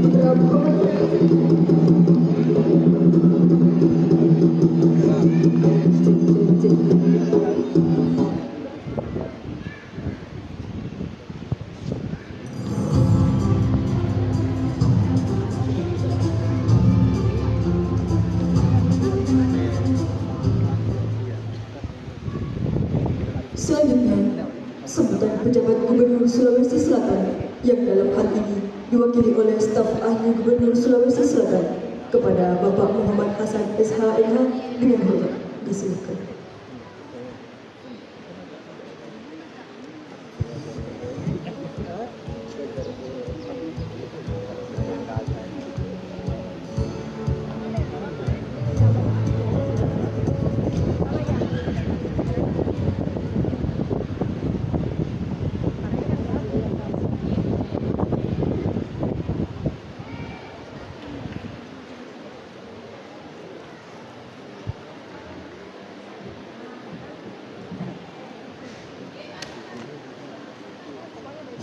Putra Muhammad Selanjutnya, sambutan pejabat Gubernur Sulawesi Selatan yang dalam hal ini diwakili oleh staf ahli Gubernur Sulawesi Selatan kepada Bapak Muhammad Hasan SHMH dengan hormat disilakan.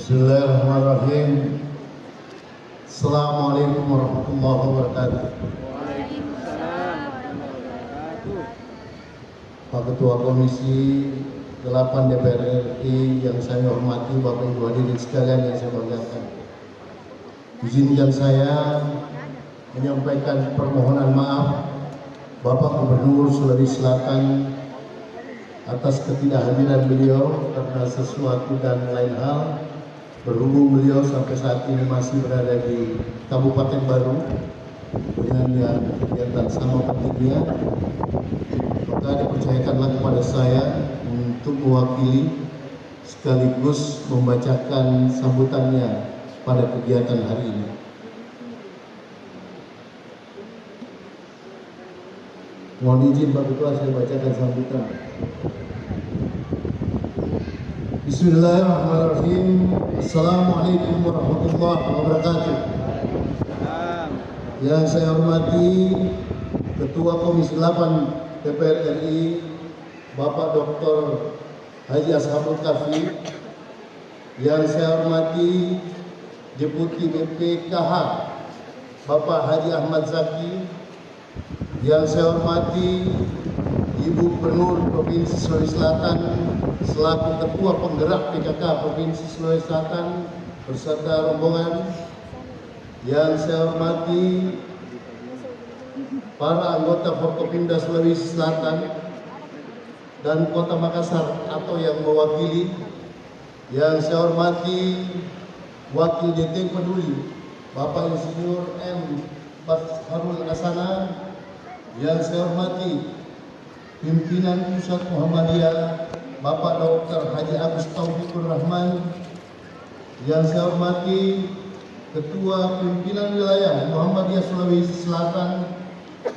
Bismillahirrahmanirrahim. Assalamualaikum warahmatullahi wabarakatuh. Pak Ketua Komisi 8 DPR RI yang saya hormati, Bapak Ibu hadirin sekalian yang saya banggakan. Izinkan saya menyampaikan permohonan maaf Bapak Gubernur Sulawesi Selatan atas ketidakhadiran beliau karena sesuatu dan lain hal. Berhubung beliau sampai saat ini masih berada di Kabupaten Baru dengan kegiatan sama pentingnya, maka dipercayakanlah kepada saya untuk mewakili sekaligus membacakan sambutannya pada kegiatan hari ini. Mohon izin Pak Ketua, saya bacakan sambutan. Bismillahirrahmanirrahim. Assalamualaikum warahmatullahi wabarakatuh. Yang saya hormati Ketua Komisi 8 DPR RI Bapak Dr. Haji Ashabul Kahfi. Yang saya hormati Deputi BPKH Bapak Haji Ahmad Zaki. Yang saya hormati Ibu Gubernur Provinsi Sulawesi Selatan selaku Ketua Penggerak PKK Provinsi Sulawesi Selatan beserta rombongan. Yang saya hormati para anggota Forkopimda Sulawesi Selatan dan Kota Makassar atau yang mewakili. Yang saya hormati Wakil DT Peduli Bapak Insinyur M. Basharul Asana. Yang saya hormati Pimpinan Pusat Muhammadiyah Bapak Dr. Haji Agus Taufikur Rahman. Yang saya hormati Ketua Pimpinan Wilayah Muhammadiyah Sulawesi Selatan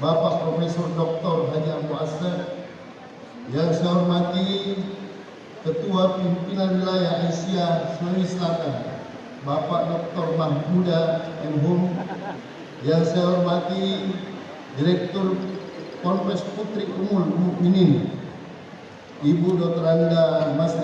Bapak Profesor Dr. Haji Abu Asad. Yang saya hormati Ketua Pimpinan Wilayah Asia Sulawesi Selatan Bapak Dr. Mahmuda M. Hum. Yang saya hormati Direktur Ponpes Putri Umul Mukminin Ibu Dr. Anda Mas